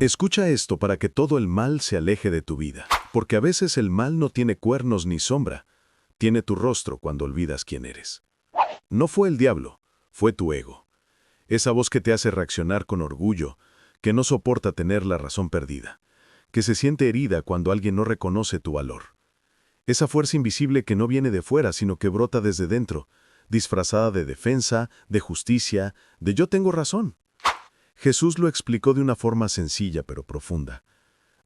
Escucha esto para que todo el mal se aleje de tu vida, porque a veces el mal no tiene cuernos ni sombra, tiene tu rostro cuando olvidas quién eres. No fue el diablo, fue tu ego. Esa voz que te hace reaccionar con orgullo, que no soporta tener la razón perdida, que se siente herida cuando alguien no reconoce tu valor. Esa fuerza invisible que no viene de fuera, sino que brota desde dentro, disfrazada de defensa, de justicia, de yo tengo razón. Jesús lo explicó de una forma sencilla pero profunda.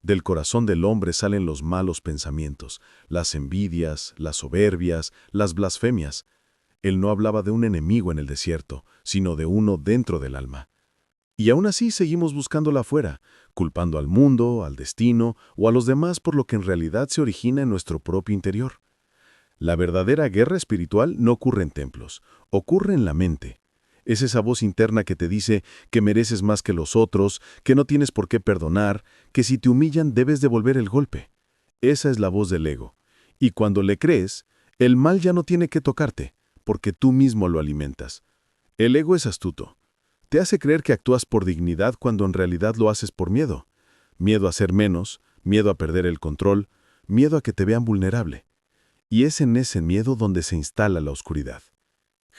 Del corazón del hombre salen los malos pensamientos, las envidias, las soberbias, las blasfemias. Él no hablaba de un enemigo en el desierto, sino de uno dentro del alma. Y aún así seguimos buscándola afuera, culpando al mundo, al destino o a los demás por lo que en realidad se origina en nuestro propio interior. La verdadera guerra espiritual no ocurre en templos, ocurre en la mente. Es esa voz interna que te dice que mereces más que los otros, que no tienes por qué perdonar, que si te humillan debes devolver el golpe. Esa es la voz del ego. Y cuando le crees, el mal ya no tiene que tocarte, porque tú mismo lo alimentas. El ego es astuto. Te hace creer que actúas por dignidad cuando en realidad lo haces por miedo. Miedo a ser menos, miedo a perder el control, miedo a que te vean vulnerable. Y es en ese miedo donde se instala la oscuridad.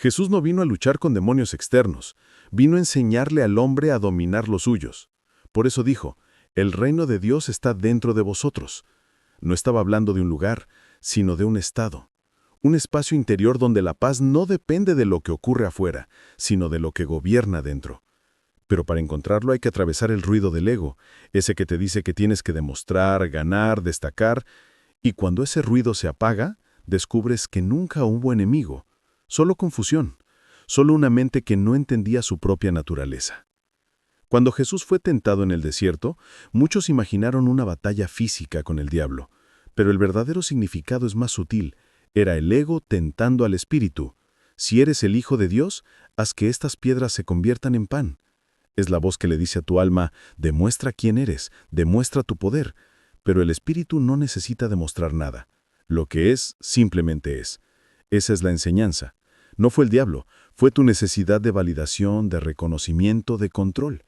Jesús no vino a luchar con demonios externos, vino a enseñarle al hombre a dominar los suyos. Por eso dijo, el reino de Dios está dentro de vosotros. No estaba hablando de un lugar, sino de un estado. Un espacio interior donde la paz no depende de lo que ocurre afuera, sino de lo que gobierna dentro. Pero para encontrarlo hay que atravesar el ruido del ego, ese que te dice que tienes que demostrar, ganar, destacar, y cuando ese ruido se apaga, descubres que nunca hubo enemigo, solo confusión, solo una mente que no entendía su propia naturaleza. Cuando Jesús fue tentado en el desierto, muchos imaginaron una batalla física con el diablo, pero el verdadero significado es más sutil. Era el ego tentando al espíritu. Si eres el Hijo de Dios, haz que estas piedras se conviertan en pan. Es la voz que le dice a tu alma, demuestra quién eres, demuestra tu poder. Pero el espíritu no necesita demostrar nada. Lo que es, simplemente es. Esa es la enseñanza. No fue el diablo, fue tu necesidad de validación, de reconocimiento, de control.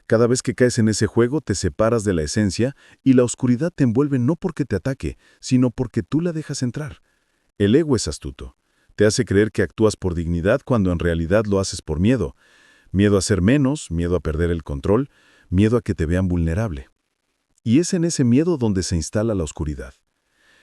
Cada vez que caes en ese juego te separas de la esencia y la oscuridad te envuelve no porque te ataque, sino porque tú la dejas entrar. El ego es astuto. Te hace creer que actúas por dignidad cuando en realidad lo haces por miedo. Miedo a ser menos, miedo a perder el control, miedo a que te vean vulnerable. Y es en ese miedo donde se instala la oscuridad.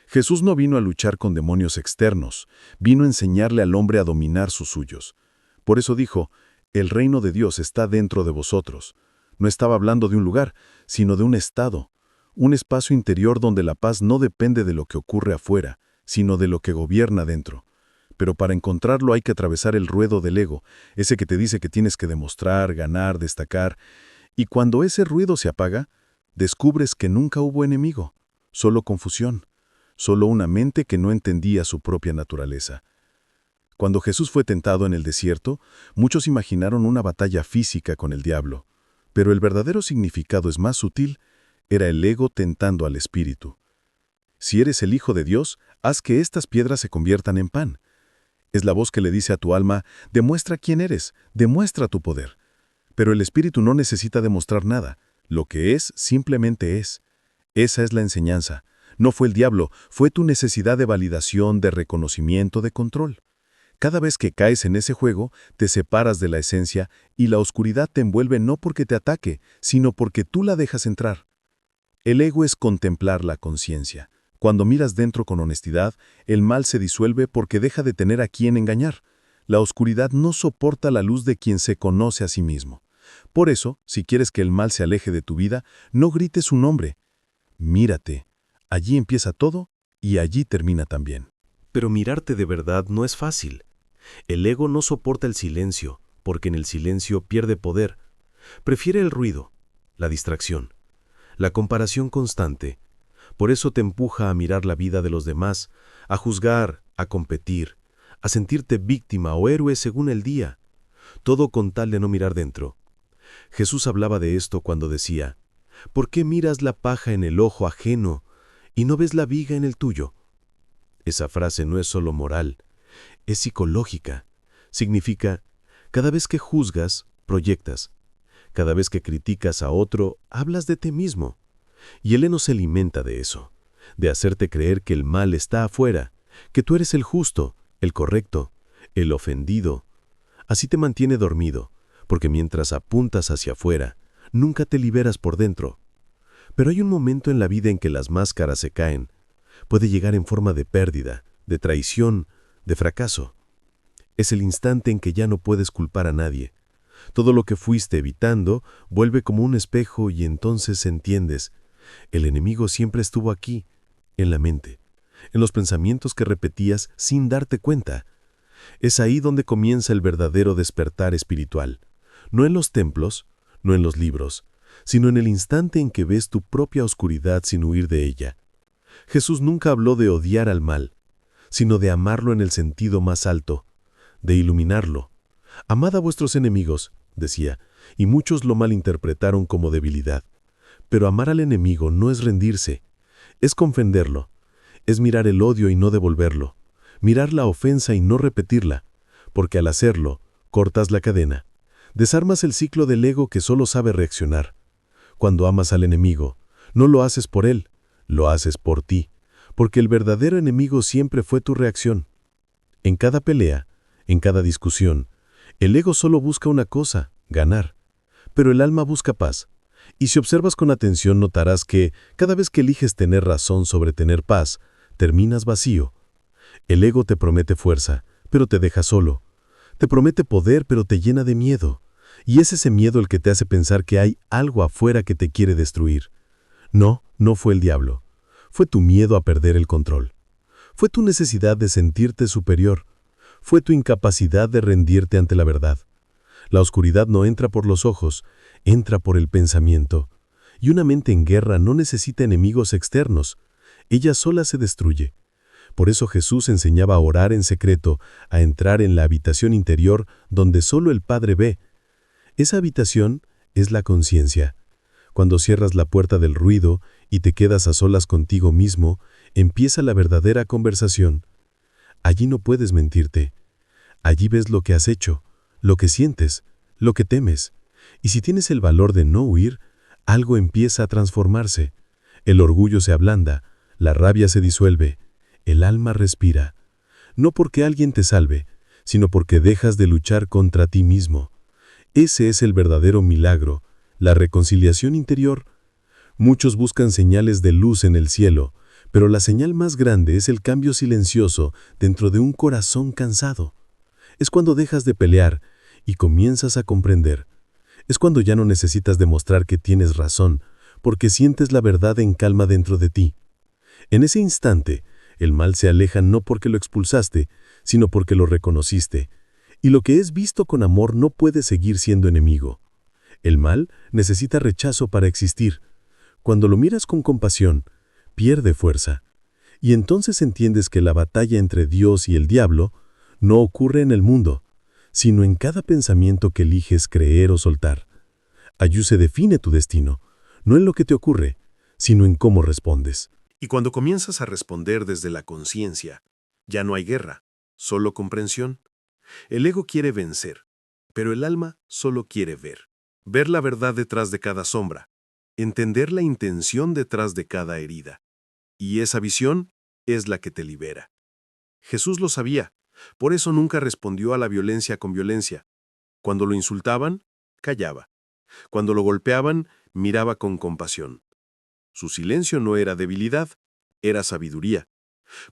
Jesús no vino a luchar con demonios externos, vino a enseñarle al hombre a dominar sus suyos. Por eso dijo, el reino de Dios está dentro de vosotros. No estaba hablando de un lugar, sino de un estado, un espacio interior donde la paz no depende de lo que ocurre afuera, sino de lo que gobierna dentro. Pero para encontrarlo hay que atravesar el ruedo del ego, ese que te dice que tienes que demostrar, ganar, destacar. Y cuando ese ruido se apaga, descubres que nunca hubo enemigo, solo confusión, solo una mente que no entendía su propia naturaleza. Cuando Jesús fue tentado en el desierto, muchos imaginaron una batalla física con el diablo, pero el verdadero significado es más sutil, era el ego tentando al espíritu. Si eres el Hijo de Dios, haz que estas piedras se conviertan en pan. Es la voz que le dice a tu alma, demuestra quién eres, demuestra tu poder. Pero el espíritu no necesita demostrar nada, lo que es simplemente es. Esa es la enseñanza. No fue el diablo, fue tu necesidad de validación, de reconocimiento, de control. Cada vez que caes en ese juego, te separas de la esencia y la oscuridad te envuelve no porque te ataque, sino porque tú la dejas entrar. El ego es contemplar la conciencia. Cuando miras dentro con honestidad, el mal se disuelve porque deja de tener a quien engañar. La oscuridad no soporta la luz de quien se conoce a sí mismo. Por eso, si quieres que el mal se aleje de tu vida, no grites su nombre. Mírate. Allí empieza todo y allí termina también. Pero mirarte de verdad no es fácil. El ego no soporta el silencio, porque en el silencio pierde poder. Prefiere el ruido, la distracción, la comparación constante. Por eso te empuja a mirar la vida de los demás, a juzgar, a competir, a sentirte víctima o héroe según el día. Todo con tal de no mirar dentro. Jesús hablaba de esto cuando decía, ¿por qué miras la paja en el ojo ajeno y no ves la viga en el tuyo? Esa frase no es solo moral, es psicológica. Significa, cada vez que juzgas, proyectas. Cada vez que criticas a otro, hablas de ti mismo. Y el ego se alimenta de eso, de hacerte creer que el mal está afuera, que tú eres el justo, el correcto, el ofendido. Así te mantiene dormido, porque mientras apuntas hacia afuera, nunca te liberas por dentro. Pero hay un momento en la vida en que las máscaras se caen. Puede llegar en forma de pérdida, de traición, de fracaso. Es el instante en que ya no puedes culpar a nadie. Todo lo que fuiste evitando vuelve como un espejo y entonces entiendes. El enemigo siempre estuvo aquí, en la mente, en los pensamientos que repetías sin darte cuenta. Es ahí donde comienza el verdadero despertar espiritual. No en los templos, no en los libros, sino en el instante en que ves tu propia oscuridad sin huir de ella. Jesús nunca habló de odiar al mal, sino de amarlo en el sentido más alto, de iluminarlo. Amad a vuestros enemigos, decía, y muchos lo malinterpretaron como debilidad. Pero amar al enemigo no es rendirse, es comprenderlo, es mirar el odio y no devolverlo, mirar la ofensa y no repetirla, porque al hacerlo, cortas la cadena, desarmas el ciclo del ego que solo sabe reaccionar. Cuando amas al enemigo, no lo haces por él, lo haces por ti, porque el verdadero enemigo siempre fue tu reacción. En cada pelea, en cada discusión, el ego solo busca una cosa, ganar, pero el alma busca paz. Y si observas con atención notarás que, cada vez que eliges tener razón sobre tener paz, terminas vacío. El ego te promete fuerza, pero te deja solo. Te promete poder, pero te llena de miedo. Y es ese miedo el que te hace pensar que hay algo afuera que te quiere destruir. No, no fue el diablo. Fue tu miedo a perder el control. Fue tu necesidad de sentirte superior. Fue tu incapacidad de rendirte ante la verdad. La oscuridad no entra por los ojos, entra por el pensamiento. Y una mente en guerra no necesita enemigos externos. Ella sola se destruye. Por eso Jesús enseñaba a orar en secreto, a entrar en la habitación interior donde solo el Padre ve. Esa habitación es la conciencia. Cuando cierras la puerta del ruido y te quedas a solas contigo mismo, empieza la verdadera conversación. Allí no puedes mentirte. Allí ves lo que has hecho, lo que sientes, lo que temes. Y si tienes el valor de no huir, algo empieza a transformarse. El orgullo se ablanda, la rabia se disuelve, el alma respira. No porque alguien te salve, sino porque dejas de luchar contra ti mismo. Ese es el verdadero milagro, la reconciliación interior. Muchos buscan señales de luz en el cielo, pero la señal más grande es el cambio silencioso dentro de un corazón cansado. Es cuando dejas de pelear y comienzas a comprender. Es cuando ya no necesitas demostrar que tienes razón, porque sientes la verdad en calma dentro de ti. En ese instante, el mal se aleja no porque lo expulsaste, sino porque lo reconociste. Y lo que es visto con amor no puede seguir siendo enemigo. El mal necesita rechazo para existir. Cuando lo miras con compasión, pierde fuerza. Y entonces entiendes que la batalla entre Dios y el diablo no ocurre en el mundo, sino en cada pensamiento que eliges creer o soltar. Allí se define tu destino, no en lo que te ocurre, sino en cómo respondes. Y cuando comienzas a responder desde la conciencia, ya no hay guerra, solo comprensión. El ego quiere vencer, pero el alma solo quiere ver. Ver la verdad detrás de cada sombra, entender la intención detrás de cada herida. Y esa visión es la que te libera. Jesús lo sabía, por eso nunca respondió a la violencia con violencia. Cuando lo insultaban, callaba. Cuando lo golpeaban, miraba con compasión. Su silencio no era debilidad, era sabiduría,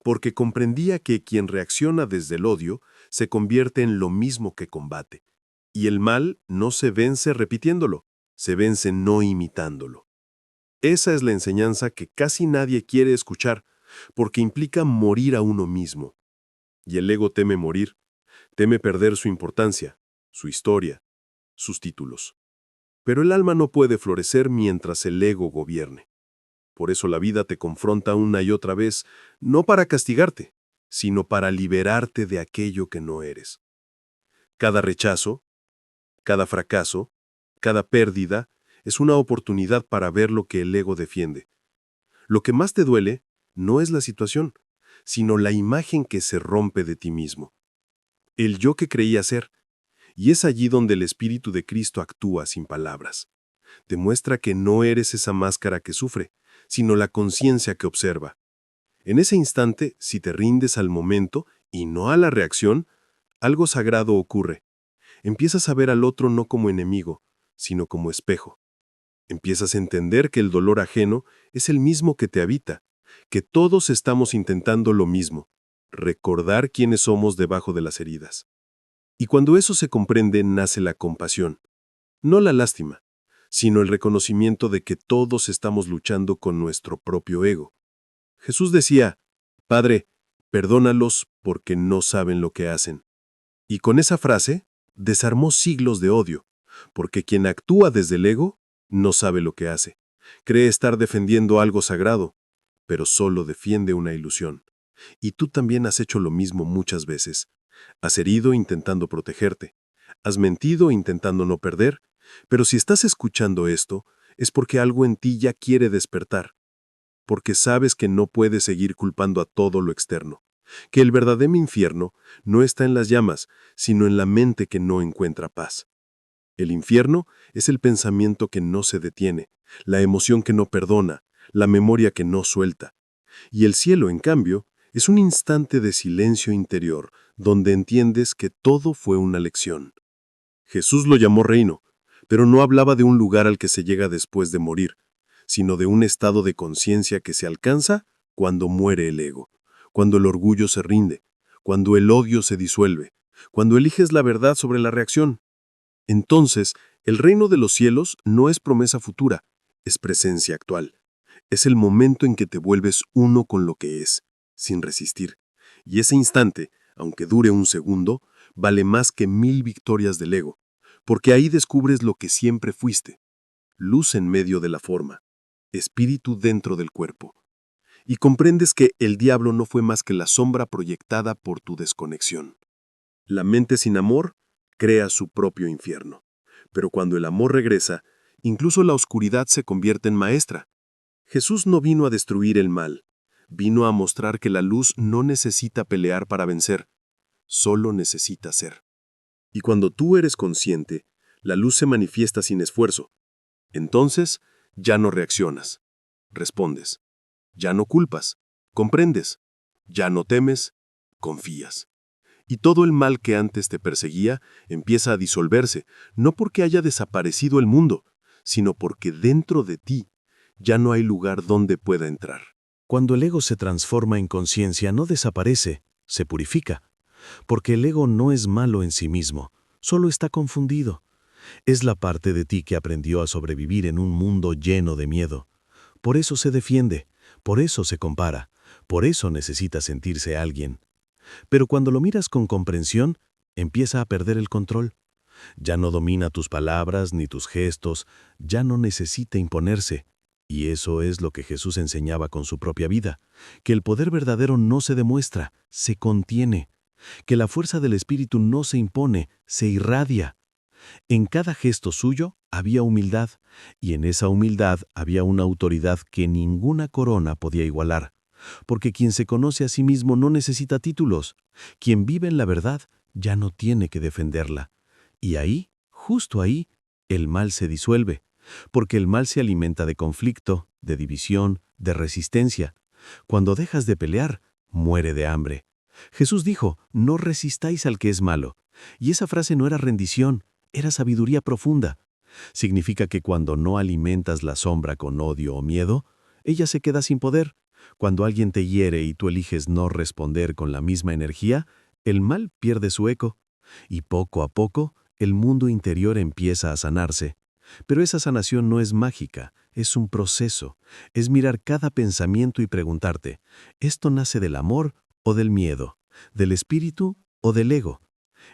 porque comprendía que quien reacciona desde el odio se convierte en lo mismo que combate. Y el mal no se vence repitiéndolo, se vence no imitándolo. Esa es la enseñanza que casi nadie quiere escuchar, porque implica morir a uno mismo. Y el ego teme morir, teme perder su importancia, su historia, sus títulos. Pero el alma no puede florecer mientras el ego gobierne. Por eso la vida te confronta una y otra vez, no para castigarte, sino para liberarte de aquello que no eres. Cada rechazo, cada fracaso, cada pérdida, es una oportunidad para ver lo que el ego defiende. Lo que más te duele no es la situación, sino la imagen que se rompe de ti mismo. El yo que creía ser, Y es allí donde el Espíritu de Cristo actúa sin palabras. Demuestra que no eres esa máscara que sufre, sino la conciencia que observa. En ese instante, si te rindes al momento y no a la reacción, algo sagrado ocurre. Empiezas a ver al otro no como enemigo, sino como espejo. Empiezas a entender que el dolor ajeno es el mismo que te habita, que todos estamos intentando lo mismo, recordar quiénes somos debajo de las heridas. Y cuando eso se comprende, nace la compasión, no la lástima, sino el reconocimiento de que todos estamos luchando con nuestro propio ego. Jesús decía, Padre, perdónalos porque no saben lo que hacen. Y con esa frase, desarmó siglos de odio, porque quien actúa desde el ego no sabe lo que hace. Cree estar defendiendo algo sagrado, pero solo defiende una ilusión. Y tú también has hecho lo mismo muchas veces. Has herido intentando protegerte. Has mentido intentando no perder. Pero si estás escuchando esto, es porque algo en ti ya quiere despertar. Porque sabes que no puedes seguir culpando a todo lo externo. Que el verdadero infierno no está en las llamas, sino en la mente que no encuentra paz. El infierno es el pensamiento que no se detiene, la emoción que no perdona, la memoria que no suelta. Y el cielo, en cambio, es un instante de silencio interior, donde entiendes que todo fue una lección. Jesús lo llamó reino, pero no hablaba de un lugar al que se llega después de morir, sino de un estado de conciencia que se alcanza cuando muere el ego, cuando el orgullo se rinde, cuando el odio se disuelve, cuando eliges la verdad sobre la reacción. Entonces, el reino de los cielos no es promesa futura, es presencia actual. Es el momento en que te vuelves uno con lo que es, sin resistir. Y ese instante, aunque dure un segundo, vale más que 1000 victorias del ego, porque ahí descubres lo que siempre fuiste. Luz en medio de la forma, espíritu dentro del cuerpo. Y comprendes que el diablo no fue más que la sombra proyectada por tu desconexión. La mente sin amor crea su propio infierno. Pero cuando el amor regresa, incluso la oscuridad se convierte en maestra. Jesús no vino a destruir el mal, vino a mostrar que la luz no necesita pelear para vencer, solo necesita ser. Y cuando tú eres consciente, la luz se manifiesta sin esfuerzo. Entonces, ya no reaccionas, respondes. Ya no culpas, comprendes. Ya no temes, confías. Y todo el mal que antes te perseguía empieza a disolverse, no porque haya desaparecido el mundo, sino porque dentro de ti ya no hay lugar donde pueda entrar. Cuando el ego se transforma en conciencia, no desaparece, se purifica. Porque el ego no es malo en sí mismo, solo está confundido. Es la parte de ti que aprendió a sobrevivir en un mundo lleno de miedo. Por eso se defiende, por eso se compara, por eso necesita sentirse alguien. Pero cuando lo miras con comprensión, empieza a perder el control. Ya no domina tus palabras ni tus gestos, ya no necesita imponerse. Y eso es lo que Jesús enseñaba con su propia vida, que el poder verdadero no se demuestra, se contiene, que la fuerza del Espíritu no se impone, se irradia. En cada gesto suyo había humildad, y en esa humildad había una autoridad que ninguna corona podía igualar. Porque quien se conoce a sí mismo no necesita títulos. Quien vive en la verdad ya no tiene que defenderla. Y ahí, justo ahí, el mal se disuelve. Porque el mal se alimenta de conflicto, de división, de resistencia. Cuando dejas de pelear, muere de hambre. Jesús dijo, no resistáis al que es malo. Y esa frase no era rendición, era sabiduría profunda. Significa que cuando no alimentas la sombra con odio o miedo, ella se queda sin poder. Cuando alguien te hiere y tú eliges no responder con la misma energía, el mal pierde su eco. Y poco a poco, el mundo interior empieza a sanarse. Pero esa sanación no es mágica, es un proceso. Es mirar cada pensamiento y preguntarte, ¿esto nace del amor o del miedo? ¿Del espíritu o del ego?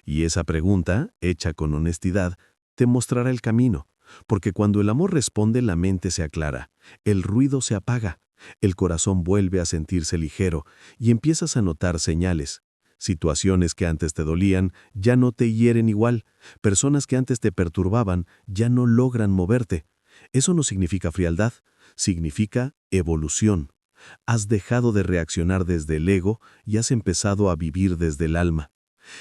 Y esa pregunta, hecha con honestidad, te mostrará el camino. Porque cuando el amor responde, la mente se aclara, el ruido se apaga, el corazón vuelve a sentirse ligero y empiezas a notar señales. Situaciones que antes te dolían ya no te hieren igual. Personas que antes te perturbaban ya no logran moverte. Eso no significa frialdad, significa evolución. Has dejado de reaccionar desde el ego y has empezado a vivir desde el alma.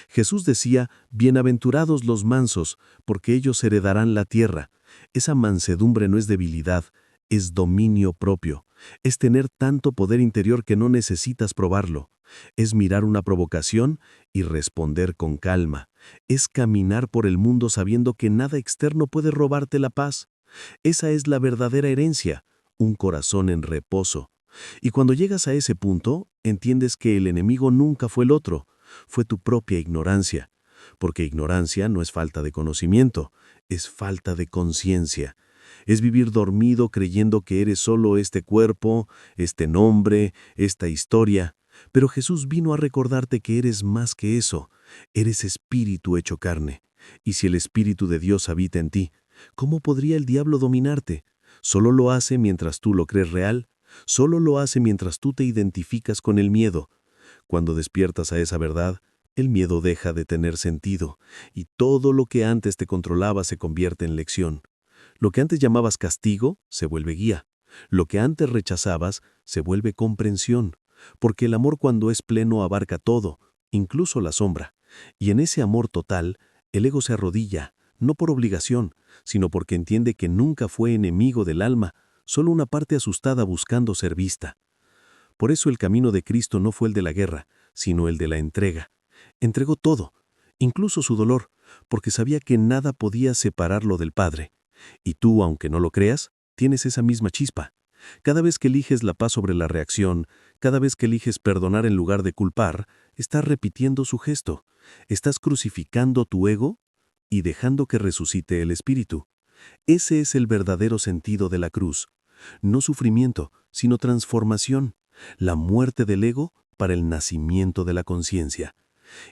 Jesús decía, bienaventurados los mansos, porque ellos heredarán la tierra. Esa mansedumbre no es debilidad, es dominio propio. Es tener tanto poder interior que no necesitas probarlo. Es mirar una provocación y responder con calma. Es caminar por el mundo sabiendo que nada externo puede robarte la paz. Esa es la verdadera herencia, un corazón en reposo. Y cuando llegas a ese punto, entiendes que el enemigo nunca fue el otro, fue tu propia ignorancia. Porque ignorancia no es falta de conocimiento, es falta de conciencia. Es vivir dormido creyendo que eres solo este cuerpo, este nombre, esta historia. Pero Jesús vino a recordarte que eres más que eso. Eres espíritu hecho carne. Y si el Espíritu de Dios habita en ti, ¿cómo podría el diablo dominarte? ¿Solo lo hace mientras tú lo crees real? ¿Solo lo hace mientras tú te identificas con el miedo? Cuando despiertas a esa verdad, el miedo deja de tener sentido, y todo lo que antes te controlaba se convierte en lección. Lo que antes llamabas castigo se vuelve guía. Lo que antes rechazabas se vuelve comprensión, porque el amor cuando es pleno abarca todo, incluso la sombra. Y en ese amor total, el ego se arrodilla, no por obligación, sino porque entiende que nunca fue enemigo del alma, solo una parte asustada buscando ser vista. Por eso el camino de Cristo no fue el de la guerra, sino el de la entrega. Entregó todo, incluso su dolor, porque sabía que nada podía separarlo del Padre. Y tú, aunque no lo creas, tienes esa misma chispa. Cada vez que eliges la paz sobre la reacción, cada vez que eliges perdonar en lugar de culpar, estás repitiendo su gesto. Estás crucificando tu ego y dejando que resucite el espíritu. Ese es el verdadero sentido de la cruz. No sufrimiento, sino transformación. La muerte del ego para el nacimiento de la conciencia.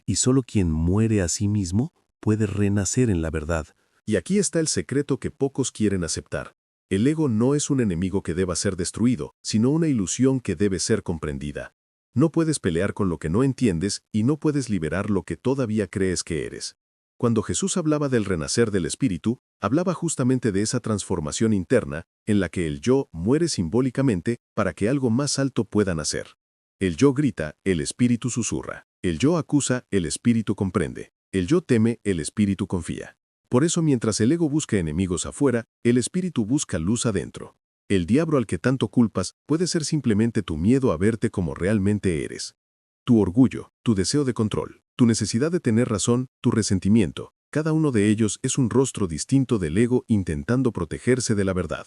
Y solo quien muere a sí mismo puede renacer en la verdad. Y aquí está el secreto que pocos quieren aceptar. El ego no es un enemigo que deba ser destruido, sino una ilusión que debe ser comprendida. No puedes pelear con lo que no entiendes y no puedes liberar lo que todavía crees que eres. Cuando Jesús hablaba del renacer del espíritu, hablaba justamente de esa transformación interna en la que el yo muere simbólicamente para que algo más alto pueda nacer. El yo grita, el espíritu susurra. El yo acusa, el espíritu comprende. El yo teme, el espíritu confía. Por eso mientras el ego busca enemigos afuera, el espíritu busca luz adentro. El diablo al que tanto culpas puede ser simplemente tu miedo a verte como realmente eres. Tu orgullo, tu deseo de control, tu necesidad de tener razón, tu resentimiento, cada uno de ellos es un rostro distinto del ego intentando protegerse de la verdad.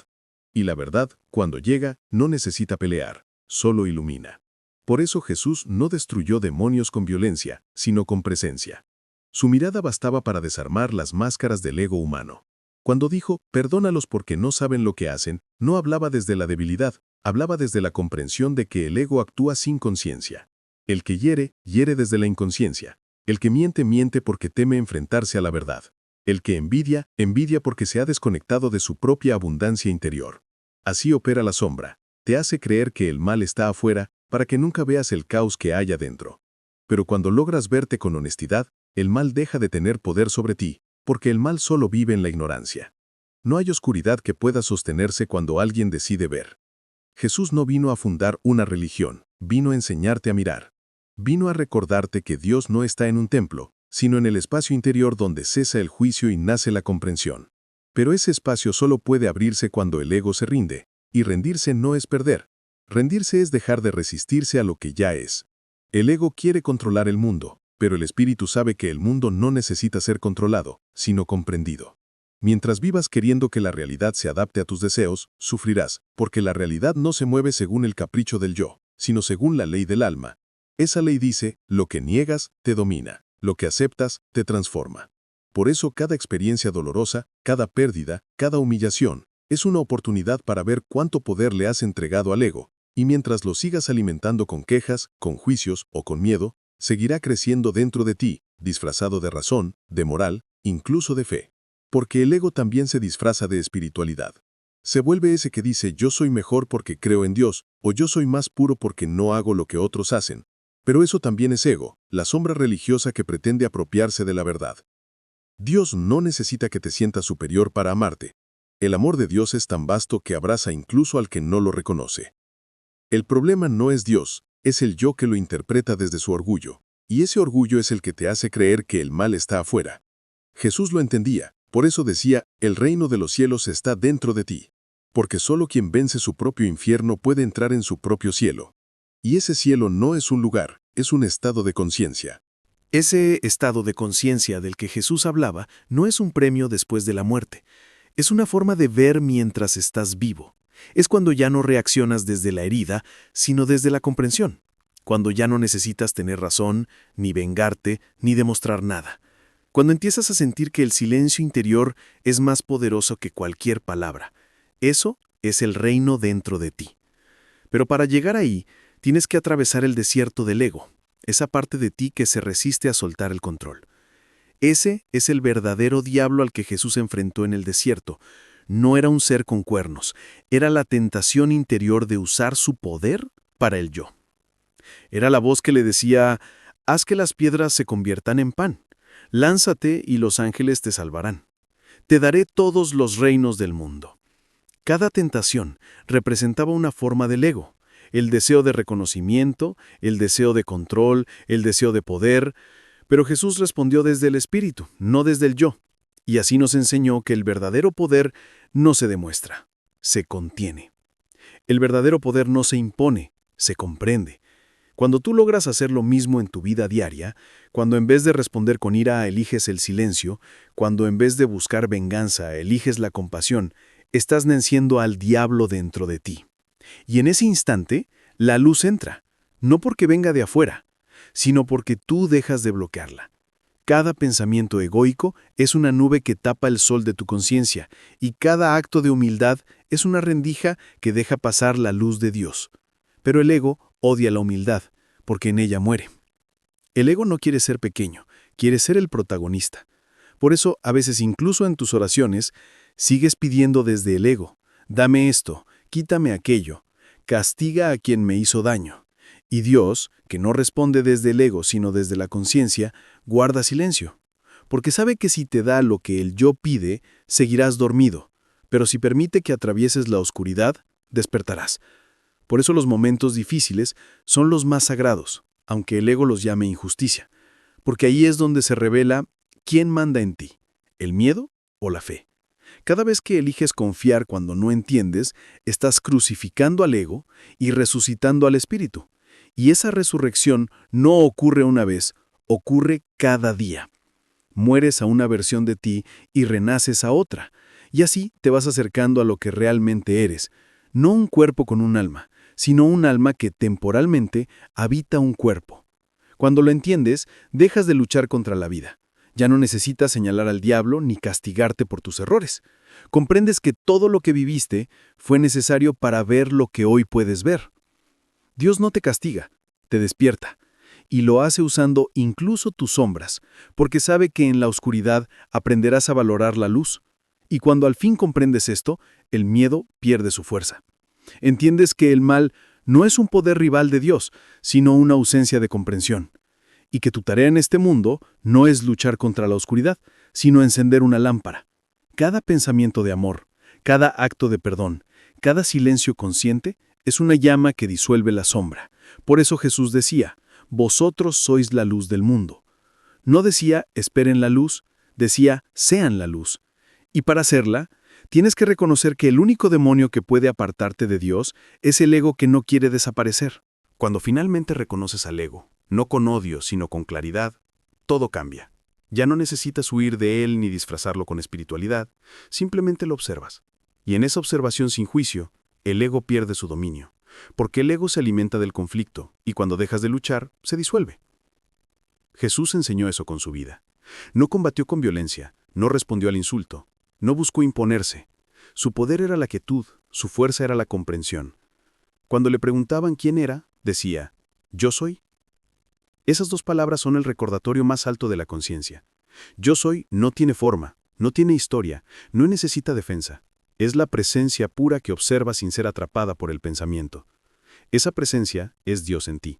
Y la verdad, cuando llega, no necesita pelear, solo ilumina. Por eso Jesús no destruyó demonios con violencia, sino con presencia. Su mirada bastaba para desarmar las máscaras del ego humano. Cuando dijo, perdónalos porque no saben lo que hacen, no hablaba desde la debilidad, hablaba desde la comprensión de que el ego actúa sin conciencia. El que hiere, hiere desde la inconsciencia. El que miente, miente porque teme enfrentarse a la verdad. El que envidia, envidia porque se ha desconectado de su propia abundancia interior. Así opera la sombra. Te hace creer que el mal está afuera para que nunca veas el caos que hay adentro. Pero cuando logras verte con honestidad, el mal deja de tener poder sobre ti, porque el mal solo vive en la ignorancia. No hay oscuridad que pueda sostenerse cuando alguien decide ver. Jesús no vino a fundar una religión, vino a enseñarte a mirar. Vino a recordarte que Dios no está en un templo, sino en el espacio interior donde cesa el juicio y nace la comprensión. Pero ese espacio solo puede abrirse cuando el ego se rinde, y rendirse no es perder. Rendirse es dejar de resistirse a lo que ya es. El ego quiere controlar el mundo, pero el espíritu sabe que el mundo no necesita ser controlado, sino comprendido. Mientras vivas queriendo que la realidad se adapte a tus deseos, sufrirás, porque la realidad no se mueve según el capricho del yo, sino según la ley del alma. Esa ley dice, lo que niegas, te domina, lo que aceptas, te transforma. Por eso cada experiencia dolorosa, cada pérdida, cada humillación, es una oportunidad para ver cuánto poder le has entregado al ego, y mientras lo sigas alimentando con quejas, con juicios o con miedo, seguirá creciendo dentro de ti, disfrazado de razón, de moral, incluso de fe. Porque el ego también se disfraza de espiritualidad. Se vuelve ese que dice yo soy mejor porque creo en Dios, o yo soy más puro porque no hago lo que otros hacen. Pero eso también es ego, la sombra religiosa que pretende apropiarse de la verdad. Dios no necesita que te sientas superior para amarte. El amor de Dios es tan vasto que abraza incluso al que no lo reconoce. El problema no es Dios, es el yo que lo interpreta desde su orgullo. Y ese orgullo es el que te hace creer que el mal está afuera. Jesús lo entendía, por eso decía, el reino de los cielos está dentro de ti. Porque solo quien vence su propio infierno puede entrar en su propio cielo. Y ese cielo no es un lugar, es un estado de conciencia. Ese estado de conciencia del que Jesús hablaba no es un premio después de la muerte. Es una forma de ver mientras estás vivo. Es cuando ya no reaccionas desde la herida, sino desde la comprensión. Cuando ya no necesitas tener razón, ni vengarte, ni demostrar nada. Cuando empiezas a sentir que el silencio interior es más poderoso que cualquier palabra. Eso es el reino dentro de ti. Pero para llegar ahí, tienes que atravesar el desierto del ego, esa parte de ti que se resiste a soltar el control. Ese es el verdadero diablo al que Jesús enfrentó en el desierto. No era un ser con cuernos, era la tentación interior de usar su poder para el yo. Era la voz que le decía, haz que las piedras se conviertan en pan, lánzate y los ángeles te salvarán. Te daré todos los reinos del mundo. Cada tentación representaba una forma del ego, el deseo de reconocimiento, el deseo de control, el deseo de poder, pero Jesús respondió desde el espíritu, no desde el yo, y así nos enseñó que el verdadero poder no se demuestra, se contiene. El verdadero poder no se impone, se comprende. Cuando tú logras hacer lo mismo en tu vida diaria, cuando en vez de responder con ira eliges el silencio, cuando en vez de buscar venganza eliges la compasión, estás venciendo al diablo dentro de ti. Y en ese instante, la luz entra, no porque venga de afuera, sino porque tú dejas de bloquearla. Cada pensamiento egoico es una nube que tapa el sol de tu conciencia, y cada acto de humildad es una rendija que deja pasar la luz de Dios. Pero el ego odia la humildad, porque en ella muere. El ego no quiere ser pequeño, quiere ser el protagonista. Por eso, a veces incluso en tus oraciones, sigues pidiendo desde el ego, dame esto, quítame aquello, castiga a quien me hizo daño. Y Dios, que no responde desde el ego sino desde la conciencia, guarda silencio, porque sabe que si te da lo que el yo pide, seguirás dormido, pero si permite que atravieses la oscuridad, despertarás. Por eso los momentos difíciles son los más sagrados, aunque el ego los llame injusticia, porque ahí es donde se revela quién manda en ti, el miedo o la fe. Cada vez que eliges confiar cuando no entiendes, estás crucificando al ego y resucitando al espíritu. Y esa resurrección no ocurre una vez, ocurre cada día. Mueres a una versión de ti y renaces a otra. Y así te vas acercando a lo que realmente eres. No un cuerpo con un alma, sino un alma que temporalmente habita un cuerpo. Cuando lo entiendes, dejas de luchar contra la vida. Ya no necesitas señalar al diablo ni castigarte por tus errores. Comprendes que todo lo que viviste fue necesario para ver lo que hoy puedes ver. Dios no te castiga, te despierta, y lo hace usando incluso tus sombras, porque sabe que en la oscuridad aprenderás a valorar la luz. Y cuando al fin comprendes esto, el miedo pierde su fuerza. Entiendes que el mal no es un poder rival de Dios, sino una ausencia de comprensión. Y que tu tarea en este mundo no es luchar contra la oscuridad, sino encender una lámpara. Cada pensamiento de amor, cada acto de perdón, cada silencio consciente es una llama que disuelve la sombra. Por eso Jesús decía, vosotros sois la luz del mundo. No decía, esperen la luz, decía, sean la luz. Y para hacerla, tienes que reconocer que el único demonio que puede apartarte de Dios es el ego que no quiere desaparecer. Cuando finalmente reconoces al ego, no con odio, sino con claridad, todo cambia. Ya no necesitas huir de él ni disfrazarlo con espiritualidad, simplemente lo observas. Y en esa observación sin juicio, el ego pierde su dominio, porque el ego se alimenta del conflicto y cuando dejas de luchar, se disuelve. Jesús enseñó eso con su vida. No combatió con violencia, no respondió al insulto, no buscó imponerse. Su poder era la quietud, su fuerza era la comprensión. Cuando le preguntaban quién era, decía, «Yo soy». Esas dos palabras son el recordatorio más alto de la conciencia. Yo soy no tiene forma, no tiene historia, no necesita defensa. Es la presencia pura que observa sin ser atrapada por el pensamiento. Esa presencia es Dios en ti.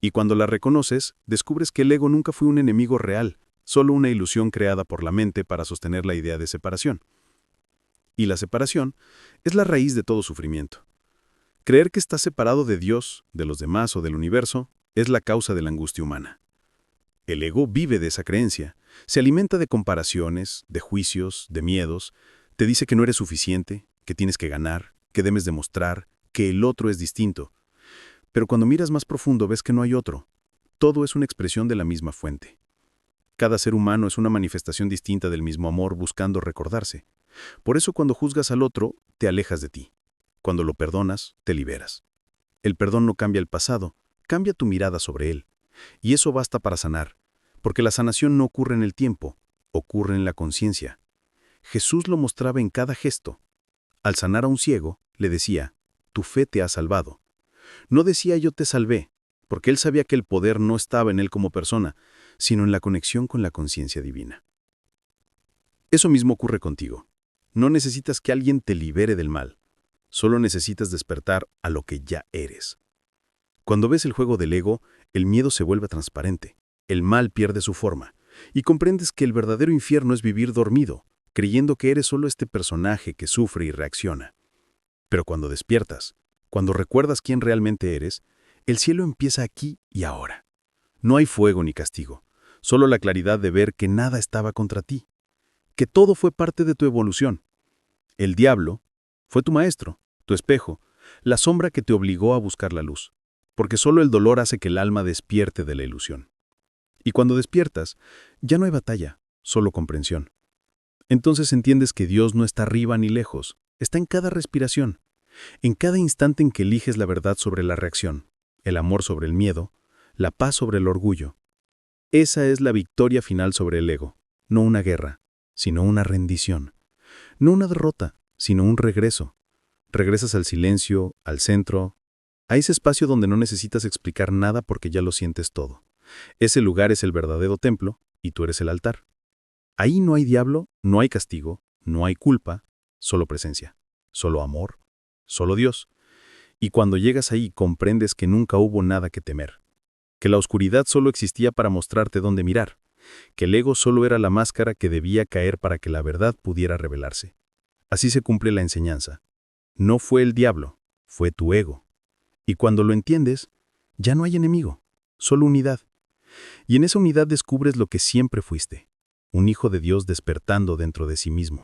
Y cuando la reconoces, descubres que el ego nunca fue un enemigo real, solo una ilusión creada por la mente para sostener la idea de separación. Y la separación es la raíz de todo sufrimiento. Creer que estás separado de Dios, de los demás o del universo, es la causa de la angustia humana. El ego vive de esa creencia. Se alimenta de comparaciones, de juicios, de miedos. Te dice que no eres suficiente, que tienes que ganar, que debes demostrar, que el otro es distinto. Pero cuando miras más profundo ves que no hay otro. Todo es una expresión de la misma fuente. Cada ser humano es una manifestación distinta del mismo amor buscando recordarse. Por eso cuando juzgas al otro, te alejas de ti. Cuando lo perdonas, te liberas. El perdón no cambia el pasado, cambia tu mirada sobre él. Y eso basta para sanar, porque la sanación no ocurre en el tiempo, ocurre en la conciencia. Jesús lo mostraba en cada gesto. Al sanar a un ciego, le decía, tu fe te ha salvado. No decía yo te salvé, porque él sabía que el poder no estaba en él como persona, sino en la conexión con la conciencia divina. Eso mismo ocurre contigo. No necesitas que alguien te libere del mal, solo necesitas despertar a lo que ya eres. Cuando ves el juego del ego, el miedo se vuelve transparente, el mal pierde su forma, y comprendes que el verdadero infierno es vivir dormido, creyendo que eres solo este personaje que sufre y reacciona. Pero cuando despiertas, cuando recuerdas quién realmente eres, el cielo empieza aquí y ahora. No hay fuego ni castigo, solo la claridad de ver que nada estaba contra ti, que todo fue parte de tu evolución. El diablo fue tu maestro, tu espejo, la sombra que te obligó a buscar la luz, porque solo el dolor hace que el alma despierte de la ilusión. Y cuando despiertas, ya no hay batalla, solo comprensión. Entonces entiendes que Dios no está arriba ni lejos, está en cada respiración, en cada instante en que eliges la verdad sobre la reacción, el amor sobre el miedo, la paz sobre el orgullo. Esa es la victoria final sobre el ego, no una guerra, sino una rendición. No una derrota, sino un regreso. Regresas al silencio, al centro, a ese espacio donde no necesitas explicar nada porque ya lo sientes todo. Ese lugar es el verdadero templo y tú eres el altar. Ahí no hay diablo, no hay castigo, no hay culpa, solo presencia, solo amor, solo Dios. Y cuando llegas ahí comprendes que nunca hubo nada que temer, que la oscuridad solo existía para mostrarte dónde mirar, que el ego solo era la máscara que debía caer para que la verdad pudiera revelarse. Así se cumple la enseñanza. No fue el diablo, fue tu ego. Y cuando lo entiendes, ya no hay enemigo, solo unidad. Y en esa unidad descubres lo que siempre fuiste, un hijo de Dios despertando dentro de sí mismo.